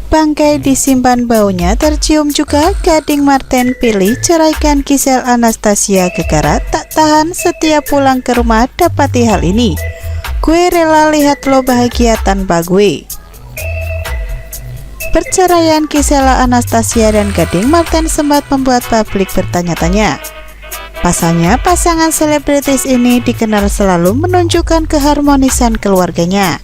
Bangkai disimpan, baunya tercium juga. Gading Marten pilih ceraikan Gisel Anastasia gegara tak tahan setiap pulang ke rumah dapati hal ini. Gue rela lihat lo bahagia tanpa gue. Perceraian Gisela Anastasia dan Gading Marten sempat membuat publik bertanya-tanya. Pasalnya pasangan selebritis ini dikenal selalu menunjukkan keharmonisan keluarganya.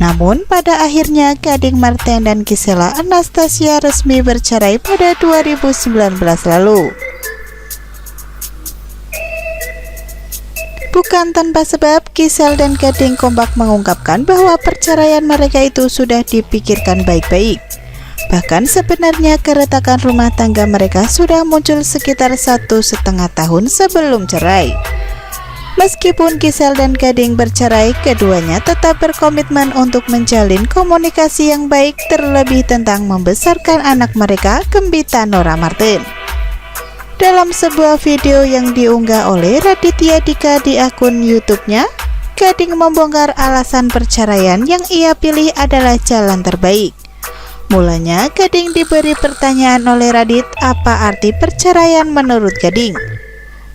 Namun pada akhirnya Gading Marten dan Gisela Anastasia resmi bercerai pada 2019 lalu. Bukan tanpa sebab, Gisel dan Gading kompak mengungkapkan bahwa perceraian mereka itu sudah dipikirkan baik-baik. Bahkan sebenarnya keretakan rumah tangga mereka sudah muncul sekitar 1,5 tahun sebelum cerai. Meskipun Gisel dan Gading bercerai, keduanya tetap berkomitmen untuk menjalin komunikasi yang baik, terlebih tentang membesarkan anak mereka, Gembita Nora Marten. Dalam sebuah video yang diunggah oleh Raditya Dika di akun YouTube-nya, Gading membongkar alasan perceraian yang ia pilih adalah jalan terbaik. Mulanya Gading diberi pertanyaan oleh Radit, apa arti perceraian menurut Gading?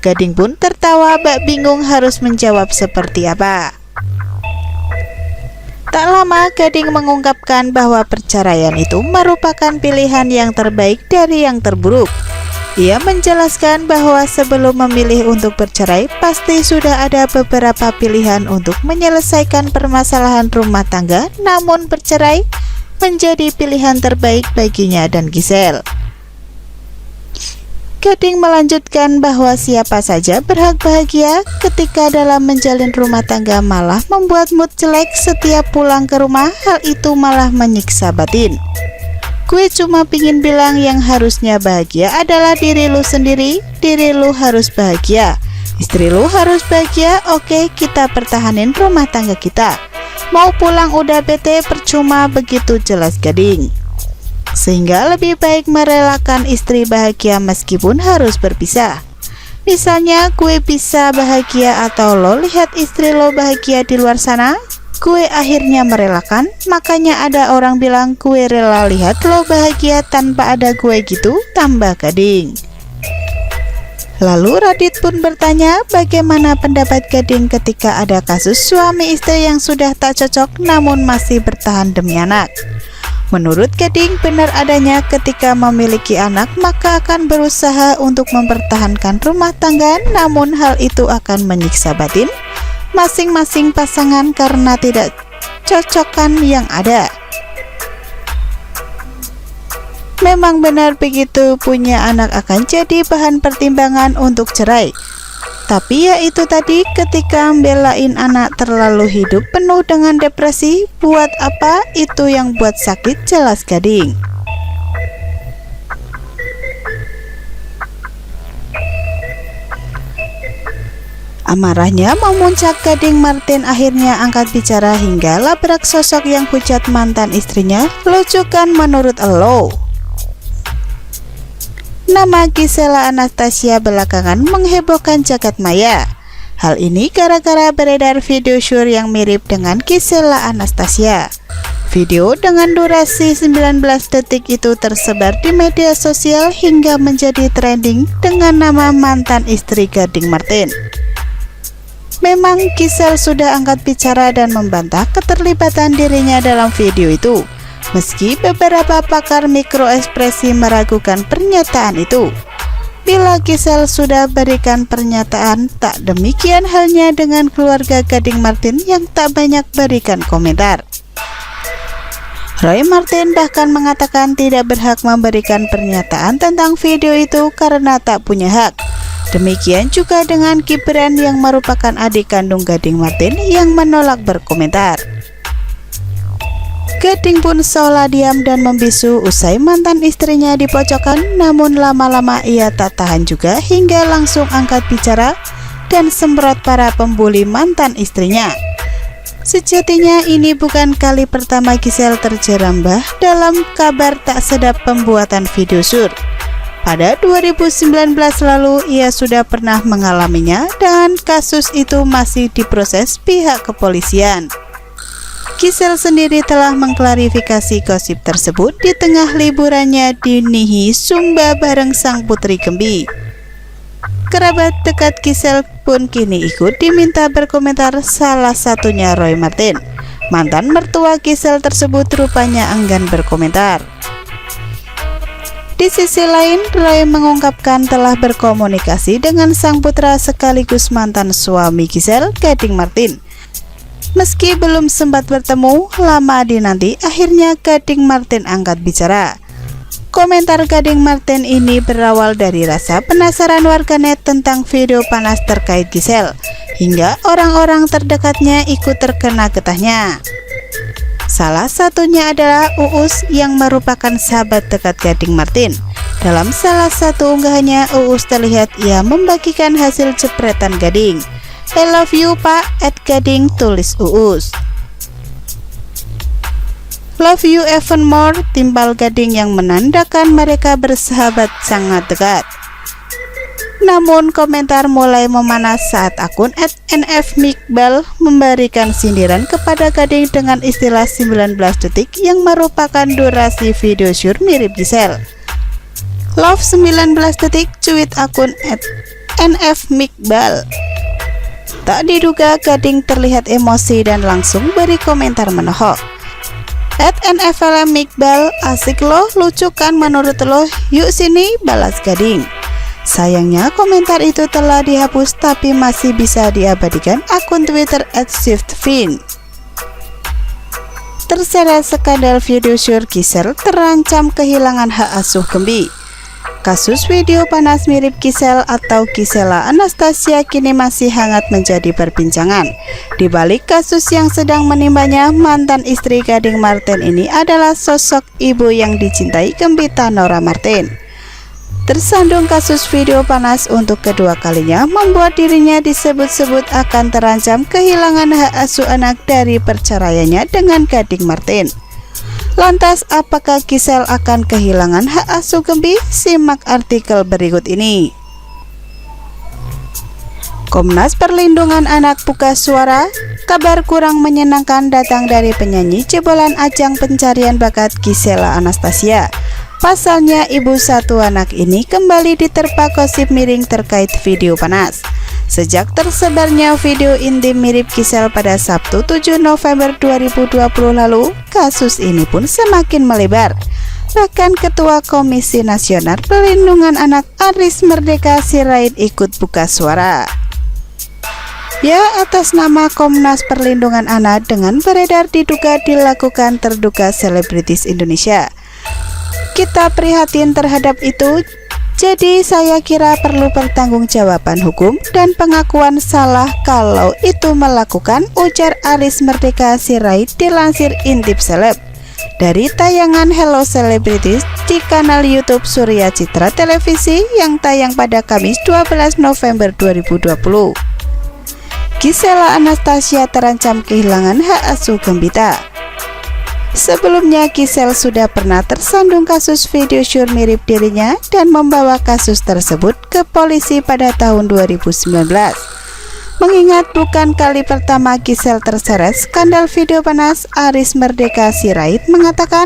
Gading pun tertawa bak bingung harus menjawab seperti apa. Tak lama Gading mengungkapkan bahwa perceraian itu merupakan pilihan yang terbaik dari yang terburuk. Ia menjelaskan bahwa sebelum memilih untuk bercerai, pasti sudah ada beberapa pilihan untuk menyelesaikan permasalahan rumah tangga, namun bercerai menjadi pilihan terbaik baginya dan Gisel. Gading melanjutkan bahwa siapa saja berhak bahagia, ketika dalam menjalin rumah tangga malah membuat mood jelek setiap pulang ke rumah, hal itu malah menyiksa batin. Gue cuma pingin bilang yang harusnya bahagia adalah diri lu sendiri, diri lu harus bahagia, istri lu harus bahagia, oke kita pertahanin rumah tangga kita. Mau pulang udah bete percuma, begitu jelas Gading. Sehingga lebih baik merelakan istri bahagia meskipun harus berpisah. Misalnya gue bisa bahagia atau lo lihat istri lo bahagia di luar sana, gue akhirnya merelakan. Makanya ada orang bilang gue rela lihat lo bahagia tanpa ada gue gitu, tambah Gading. Lalu Radit pun bertanya bagaimana pendapat Gading ketika ada kasus suami istri yang sudah tak cocok namun masih bertahan demi anak. Menurut Gading, benar adanya ketika memiliki anak maka akan berusaha untuk mempertahankan rumah tangga, namun hal itu akan menyiksa batin masing-masing pasangan karena tidak cocokan yang ada. Memang benar begitu, punya anak akan jadi bahan pertimbangan untuk cerai. Tapi ya itu tadi, ketika belain anak terlalu hidup penuh dengan depresi, buat apa? Itu yang buat sakit, jelas Gading. Amarahnya memuncak, Gading Marten akhirnya angkat bicara hingga labrak sosok yang hujat mantan istrinya. Lucukan menurut elo. Nama Gisela Anastasia belakangan menghebohkan jagat maya. Hal ini gara-gara beredar video syur yang mirip dengan Gisela Anastasia. Video dengan durasi 19 detik itu tersebar di media sosial hingga menjadi trending dengan nama mantan istri Gading Marten. Memang Gisel sudah angkat bicara dan membantah keterlibatan dirinya dalam video itu. Meski beberapa pakar mikroekspresi meragukan pernyataan itu. Bila Gisel sudah berikan pernyataan, tak demikian halnya dengan keluarga Gading Marten yang tak banyak berikan komentar. Roy Marten bahkan mengatakan tidak berhak memberikan pernyataan tentang video itu karena tak punya hak. Demikian juga dengan Gibran yang merupakan adik kandung Gading Marten yang menolak berkomentar. Gading pun seolah diam dan membisu usai mantan istrinya dipojokkan, namun lama-lama ia tak tahan juga hingga langsung angkat bicara dan semprot para pembuli mantan istrinya. Sejatinya ini bukan kali pertama Gisel terjerambah dalam kabar tak sedap pembuatan video syur. Pada 2019 lalu ia sudah pernah mengalaminya dan kasus itu masih diproses pihak kepolisian. Gisel sendiri telah mengklarifikasi gosip tersebut di tengah liburannya di Nihi Sumba bareng sang putri Gembi. Kerabat dekat Gisel pun kini ikut diminta berkomentar, salah satunya Roy Marten. Mantan mertua Gisel tersebut rupanya enggan berkomentar. Di sisi lain, Roy mengungkapkan telah berkomunikasi dengan sang putra sekaligus mantan suami Gisel, Gading Marten. Meski belum sempat bertemu, lama dinanti akhirnya Gading Marten angkat bicara. Komentar Gading Marten ini berawal dari rasa penasaran warganet tentang video panas terkait Gisel, hingga orang-orang terdekatnya ikut terkena getahnya. Salah satunya adalah Uus yang merupakan sahabat dekat Gading Marten. Dalam salah satu unggahannya, Uus terlihat ia membagikan hasil jepretan Gading. "I love you pak @Gading," tulis Uus. "Love you even more," timbal Gading yang menandakan mereka bersahabat sangat dekat. Namun komentar mulai memanas saat akun @nfmikbal memberikan sindiran kepada Gading dengan istilah 19 detik yang merupakan durasi video syur mirip Gisel. "Love 19 detik," cuit akun @nfmikbal. Tak diduga Gading terlihat emosi dan langsung beri komentar menohok. @nflmikbal, "Asik loh, lucu kan menurut lo, yuk sini," balas Gading. Sayangnya komentar itu telah dihapus tapi masih bisa diabadikan akun Twitter @swiftfin. Terseret skandal video syur, Gisel terancam kehilangan hak asuh Gembi. Kasus video panas mirip Gisel atau Gisela Anastasia kini masih hangat menjadi perbincangan. Di balik kasus yang sedang menimbanya, mantan istri Gading Marten ini adalah sosok ibu yang dicintai Gembita Nora Marten. Tersandung kasus video panas untuk kedua kalinya membuat dirinya disebut-sebut akan terancam kehilangan hak asuh anak dari perceraiannya dengan Gading Marten. Lantas apakah Gisel akan kehilangan hak asuh Gembi? Simak artikel berikut ini. Komnas Perlindungan Anak buka suara. Kabar kurang menyenangkan datang dari penyanyi jebolan ajang pencarian bakat Gisela Anastasia. Pasalnya ibu satu anak ini kembali diterpa gosip miring terkait video panas. Sejak tersebarnya video intim mirip Gisel pada Sabtu 7 November 2020 lalu, kasus ini pun semakin melebar. Bahkan Ketua Komisi Nasional Perlindungan Anak Aris Merdeka Sirait ikut buka suara. Ya, atas nama Komnas Perlindungan Anak dengan beredar diduga dilakukan terduga selebritis Indonesia. Kita prihatin terhadap itu. Jadi saya kira perlu pertanggungjawaban hukum dan pengakuan salah kalau itu melakukan, ujar Aris Merdeka Sirait dilansir Intip Seleb dari tayangan Hello Celebrities di kanal YouTube Surya Citra Televisi yang tayang pada Kamis 12 November 2020. Gisela Anastasia terancam kehilangan hak asuh Gembita. Sebelumnya Gisel sudah pernah tersandung kasus video syur mirip dirinya dan membawa kasus tersebut ke polisi pada tahun 2019. Mengingat bukan kali pertama Gisel terseret skandal video panas, Aris Merdeka Sirait mengatakan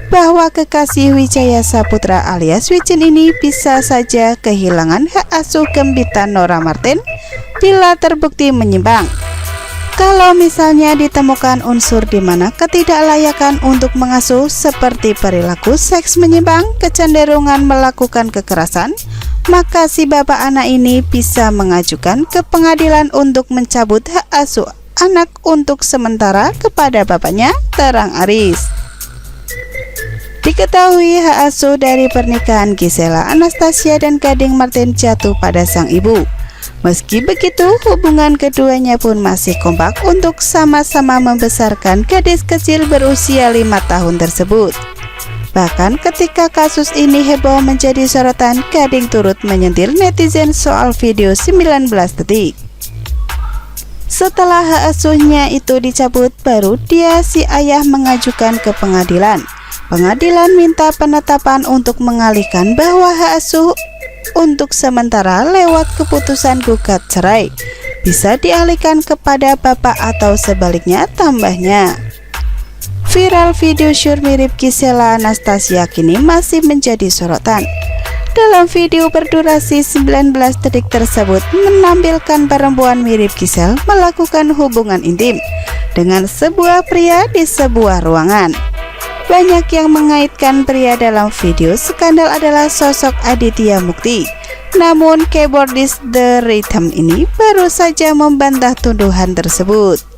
bahwa kekasih Wijaya Saputra alias Wicin ini bisa saja kehilangan hak asuh Gembita Nora Marten bila terbukti menyimpang. Kalau misalnya ditemukan unsur di mana ketidaklayakan untuk mengasuh seperti perilaku seks menyimpang, kecenderungan melakukan kekerasan, maka si bapak anak ini bisa mengajukan ke pengadilan untuk mencabut hak asuh anak untuk sementara kepada bapaknya, terang Aris. Diketahui hak asuh dari pernikahan Gisela Anastasia dan Gading Marten jatuh pada sang ibu. Meski begitu, hubungan keduanya pun masih kompak untuk sama-sama membesarkan gadis kecil berusia 5 tahun tersebut. Bahkan ketika kasus ini heboh menjadi sorotan, Gading turut menyentil netizen soal video 19 detik. Setelah hak asuhnya itu dicabut, baru dia si ayah mengajukan ke pengadilan. Pengadilan minta penetapan untuk mengalihkan bahwa hak asuh untuk sementara lewat keputusan gugat cerai bisa dialihkan kepada bapak atau sebaliknya, tambahnya. Viral video syur mirip Gisela Anastasia kini masih menjadi sorotan. Dalam video berdurasi 19 detik tersebut menampilkan perempuan mirip Gisel melakukan hubungan intim dengan sebuah pria di sebuah ruangan. Banyak yang mengaitkan pria dalam video skandal adalah sosok Aditya Mukti. Namun keyboardis The Rhythm ini baru saja membantah tuduhan tersebut.